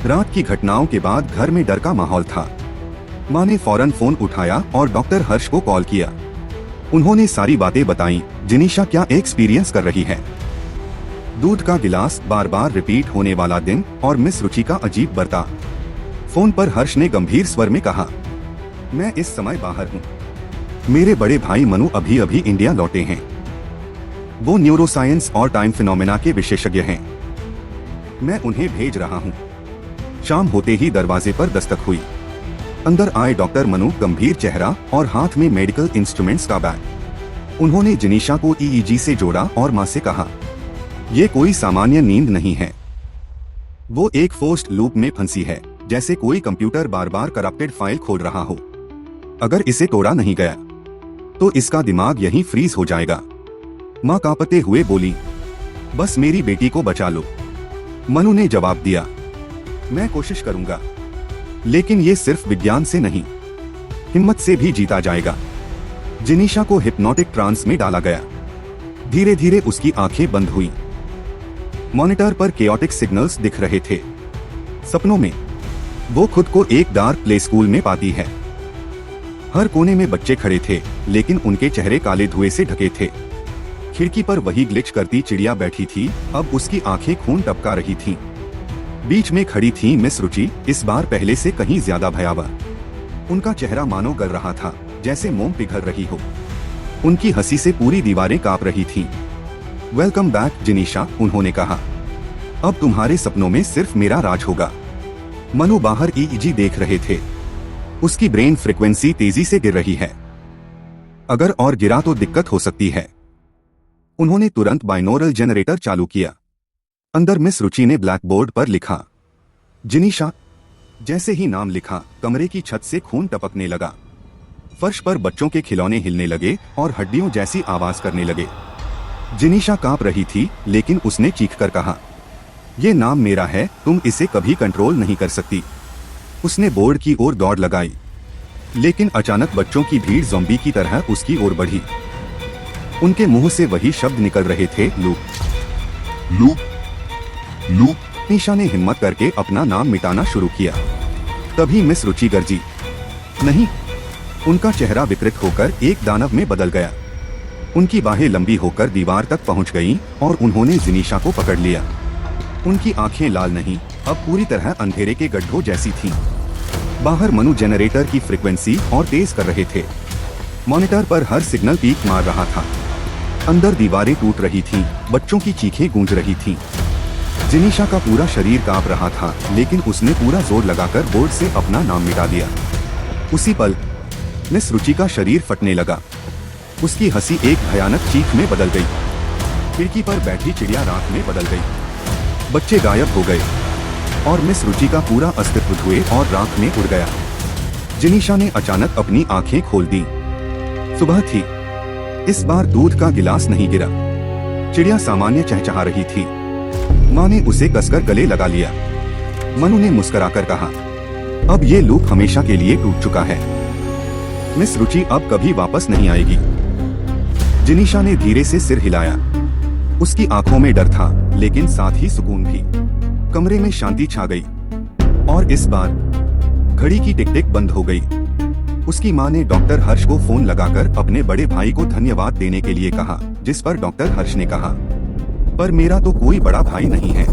रात की घटनाओं के बाद घर में डर का माहौल था। माँ ने फौरन फोन उठाया और डॉक्टर हर्ष को कॉल किया। उन्होंने सारी बातें बताईं, जिनीशा क्या एक्सपीरियंस कर रही है। दूध का गिलास, बार बार रिपीट होने वाला दिन और मिस रुचि का अजीब बर्ताव। फोन पर हर्ष ने गंभीर स्वर में कहा, मैं इस समय बाहर हूँ। मेरे बड़े भाई मनु अभी अभी इंडिया लौटे हैं। वो न्यूरोसाइंस और टाइम फिनोमेना के विशेषज्ञ हैं। मैं उन्हें भेज रहा हूँ। शाम होते ही दरवाजे पर दस्तक हुई। अंदर आए डॉक्टर मनु, गंभीर चेहरा और हाथ में मेडिकल इंस्ट्रूमेंट्स का बैग। उन्होंने जिनीशा को ईईजी से जोड़ा और माँ से कहा, ये कोई सामान्य नींद नहीं है। वो एक फोर्स्ड लूप में फंसी है, जैसे कोई कंप्यूटर बार बार करप्टेड फाइल खोल रहा हो। अगर इसे तोड़ा नहीं गया तो इसका दिमाग यहीं फ्रीज हो जाएगा। माँ कांपते हुए बोली, बस मेरी बेटी को बचा लो। मनु ने जवाब दिया, मैं कोशिश करूंगा, लेकिन ये सिर्फ विज्ञान से नहीं, हिम्मत से भी जीता जाएगा। जिनीशा को हिप्नोटिक ट्रांस में डाला गया। धीरे धीरे उसकी आंखें बंद हुई। मॉनिटर पर केओटिक सिग्नल्स दिख रहे थे। सपनों में वो खुद को एक डार्क प्ले स्कूल में पाती है। हर कोने में बच्चे खड़े थे, लेकिन उनके चेहरे काले धुएं से ढके थे। खिड़की पर वही ग्लिच करती चिड़िया बैठी थी, अब उसकी आंखें खून टपका रही थीं। बीच में खड़ी थी मिस रुचि, इस बार पहले से कहीं ज्यादा भयावह। उनका चेहरा मानो गल रहा था, जैसे मोम पिघल रही हो। उनकी हंसी से पूरी दीवारें कांप रही थीं। वेलकम बैक जिनीशा, उन्होंने कहा। अब तुम्हारे सपनों में सिर्फ मेरा राज होगा। मनु बाहर ईईजी देख रहे थे। उसकी ब्रेन फ्रीक्वेंसी तेजी से गिर रही है। अगर और गिरा तो दिक्कत हो सकती है। उन्होंने तुरंत बाइनोरल जनरेटर चालू किया। अंदर मिस रुचि ने ब्लैक बोर्ड पर लिखा, जिनीशा। जैसे ही नाम लिखा, कमरे की छत से खून टपकने लगा। फर्श पर बच्चों के खिलौने हिलने लगे और हड्डियों जैसी आवाज करने लगे। जिनीशा कांप रही थी, लेकिन उसने चीखकर कहा, ये नाम मेरा है, तुम इसे कभी कंट्रोल नहीं कर सकती। उसने बोर्ड की ओर दौड़ लगाई, लेकिन अचानक बच्चों की भीड़ ज़ॉम्बी की तरह उसकी ओर बढ़ी। उनके मुंह से वही शब्द निकल रहे थे, लूप लूप लूप। निशा ने हिम्मत करके अपना नाम मिटाना शुरू किया। तभी मिस रुचि गरजी, नहीं। उनका चेहरा विकृत होकर एक दानव में बदल गया। उनकी बाहें लंबी होकर दीवार तक पहुंच गईं और उन्होंने जिनीशा को पकड़ लिया। उनकी आंखें लाल नहीं, अब पूरी तरह अंधेरे के गड्ढों जैसी थीं। बाहर मनु जनरेटर की फ्रीक्वेंसी और तेज कर रहे थे। मॉनिटर पर हर सिग्नल पीक मार रहा था। अंदर दीवारें टूट रही थीं, बच्चों की चीखें गूंज रही थीं। जिनीशा का पूरा शरीर कांप रहा था, लेकिन उसने पूरा जोर लगाकर बोर्ड से अपना नाम मिटा दिया। उसी पल मिस रुचि का शरीर फटने लगा। उसकी हंसी एक भयानक चीख में बदल गई। खिड़की पर बैठी चिड़िया राख में बदल गई। बच्चे गायब हो गए और मिस रुचि का पूरा अस्तित्व धुएं और राख में उड़ गया। जिनीशा ने अचानक अपनी आंखें खोल दी। सुबह थी। इस बार दूध का गिलास नहीं गिरा। चिड़िया सामान्य चहचहा रही थी। माँ ने उसे कसकर गले लगा लिया। मनु ने मुस्कुराकर कहा, अब ये लूप हमेशा के लिए टूट चुका है। मिस रुचि अब कभी वापस नहीं आएगी। जिनीशा ने धीरे से सिर हिलाया। उसकी आंखों में डर था, लेकिन साथ ही सुकून भी। कमरे में शांति छा गई और इस बार घड़ी की टिक टिक बंद हो गई। उसकी माँ ने डॉक्टर हर्ष को फोन लगाकर अपने बड़े भाई को धन्यवाद देने के लिए कहा, जिस पर डॉक्टर हर्ष ने कहा, पर मेरा तो कोई बड़ा भाई नहीं है।